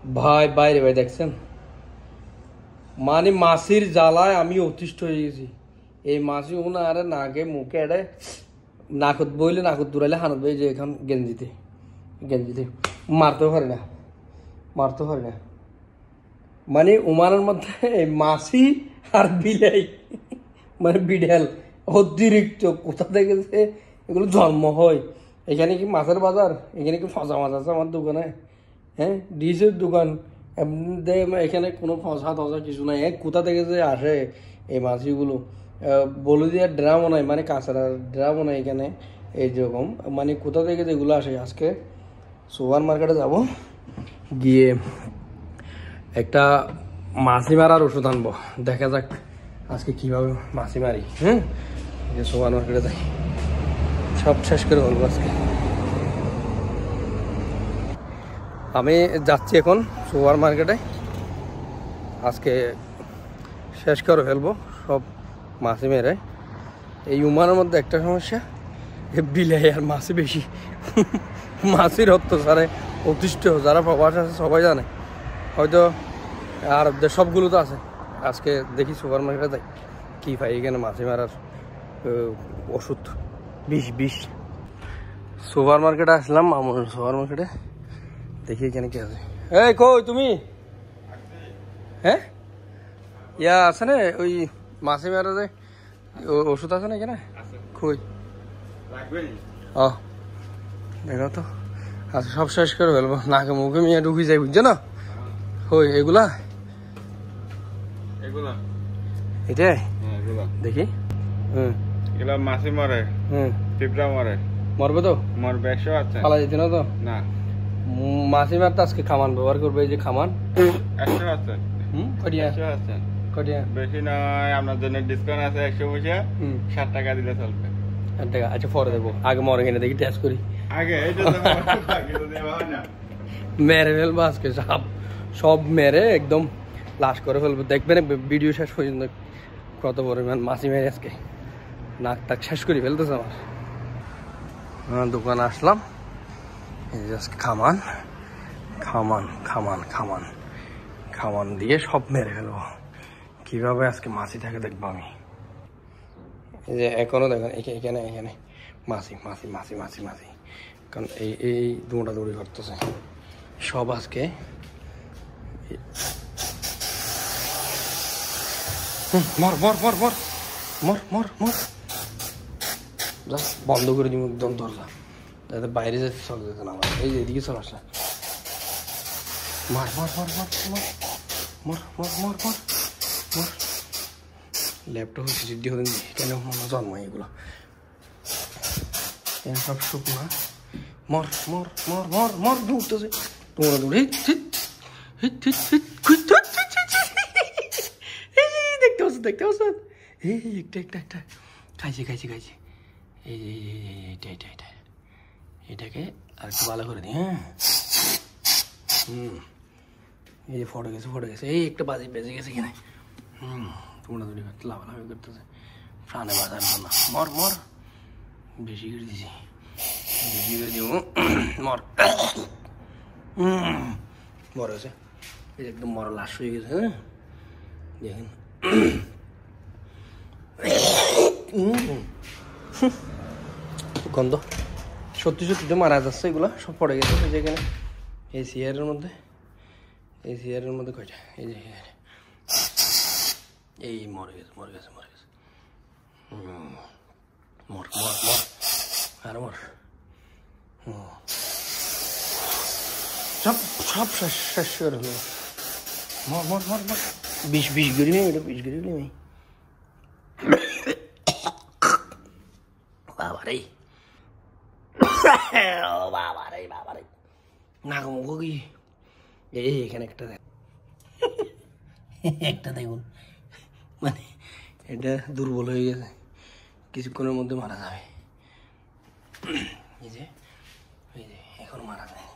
ভাই বাইরে ভাই দেখছেন মানে মাছির জ্বালায় আমি অতিষ্ঠ হয়ে গেছি। এই মাছি ওনার নাকে মুখে এড়ে নাকত বইলে নাকত দূরাইলে হানত বই যে এখন গেঞ্জিতে গেঞ্জিতে মারতেও পারি না মানে উমানের মধ্যে এই মাছি আর বিলাই মানে বিড়াল অতিরিক্ত কোথা থেকে যে এগুলো জন্ম হয়। এখানে কি মাছের বাজার, এখানে কি ফসা মাছ আছে আমার দোকানে? হ্যাঁ, ডিশের দোকান, এখানে কোনো ফসা টসা কিছু নাই। কোথা থেকে যে আসে এই মাছিগুলো? বলে দিয়ে ড্রামও নাই, মানে কাঁচারা ড্রামও নাই এখানে এই যেরকম, মানে কোথা থেকে যেগুলো আসে। আজকে সুপার মার্কেটে যাব, গিয়ে একটা মাছি মারার ওষুধ আনবো। দেখা যাক আজকে কীভাবে মাছি মারি। হ্যাঁ, সুপার মার্কেটে যাই, সব শেষ করে বলবো আজকে। আমি যাচ্ছি এখন সুপার মার্কেটে, আজকে শেষ করে ফেলবো সব মাছি মেরে। এই উমানের মধ্যে একটা সমস্যা, বিলাই আর মাছি বেশি। মাছির অত্যাচারে অতিষ্ঠ যারা প্রবাস আছে সবাই জানে হয়তো, আর সবগুলো তো আছে। আজকে দেখি সুপার মার্কেটে যাই কী পাই এখানে মাছি মারার ওষুধ। বিষ সুপার মার্কেটে আসলাম, আমার সুপার মার্কেটে দেখি এখানে কি আছে। এই কই তুমি? হ্যাঁ, ইয়া আছে না ওই মাছি মারা যায় ওষুধ আছে না এখানে? কই দেখো তো, আচ্ছা সব শেষ করে ফেলবো, নাকে মুখে মিয়া ঢুকি যাই, বুঝছো না? কই এগুলা এটাই দেখি। এগুলা মাছি মরে, পিঁপড়া মরে। মরবে তো? মরবে, 100 আছে। পালা যেতে না তো? না, মাছি মারতে আজকে খামান ব্যবহার করবে, এই যে খামান 100 আছে। কটিয়া 100 আছে, কটিয়া বেশি নয়। আপনার জন্য ডিসকাউন্ট আছে 100 পয়সা, 60 টাকা দিলে চলবে। 60 টাকা? আচ্ছা পরে দেবো, আগে মরে কিনে দেখি, টেস্ট করি আগে। মেরে ফেলবো আজকে সব মেরে একদম লাশ করে ফেলবো। দেখবেন ভিডিও শেষ পর্যন্ত কত পরিমাণ মাছি মেরে আজকে নাক টাক শেষ করে ফেলতেছে আমার। দোকানে আসলাম, এই যে আজকে খামান খামান খামান খামান খামান দিয়ে সব মেরে ফেলবো। কীভাবে আজকে মাছি থাকে দেখবো আমি। এই যে এখনো দেখেন এখানে এখানে মাছি মাছি মাছি মাছি মাছি, কারণ এই দৌড়াদৌড়ি করতেছে সব আজকে। মর মর মর মর মর মর মর, বন্ধ করে দিব একদম দরজা, যাতে বাইরে যেতে চলে যেত না আমার। এই যে এদিকে চলে আসে, মার মর মর মর মর মর মর মর মর মর। ল্যাপটপ সিদ্ধি হতে কেন মনে জন্ম এগুলো সব শুকনা। মর মর মর মর মর দৌড়তেছে, তোমরা দৌড়ে দেখতে পাচ্ছ? এই একটা খাইছি এই এটাকে আর একটু ভালো করে দিই। হ্যাঁ, এই যে ফটো গেছে, এই একটা বাজি বেজে গেছে কিনা। তোমরা দৌড়ি লাভালাভি করতেছে, প্রাণে বাজার না। মর মর, বেশি করে দিছি, বেশি করে দিব। মর মর হয়েছে, এই একদম মরা লাশ হয়ে গেছে। হ্যাঁ দেখেন, গন্ধ সত্যি তো মারা যাচ্ছে। এগুলো সব পড়ে গেছে যেখানে, এই চেয়ারের মধ্যে কয়টা, এই যে এই মরে গেছে মর মর মর আর মর, সব শেষ করে হলো। মর মর মর মর, 20 গড়ি নেই, এটা 20 গড়ি নেই। বাবারে না মুখ কি এখানে একটা দেখুন, মানে এটা দুর্বল হয়ে গেছে, কিছুক্ষণের মধ্যে মারা যাবে। এই যে এখন মারা যায়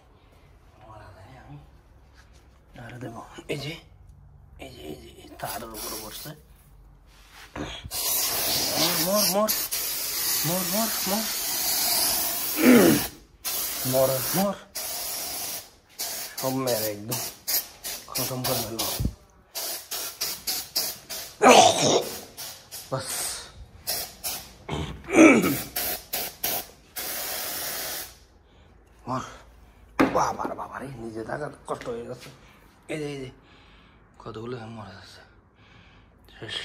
আমি আর দেবো। এই যে তারের উপরে বসছে। মর মর মর মর মর মর মর সব মেরে একদম খতম করে ফেলবো বাস। বাবার বাবারে নিজে থাকা কষ্ট হয়ে যাচ্ছে। এই যে কতগুলো মরে যাচ্ছে শেষ।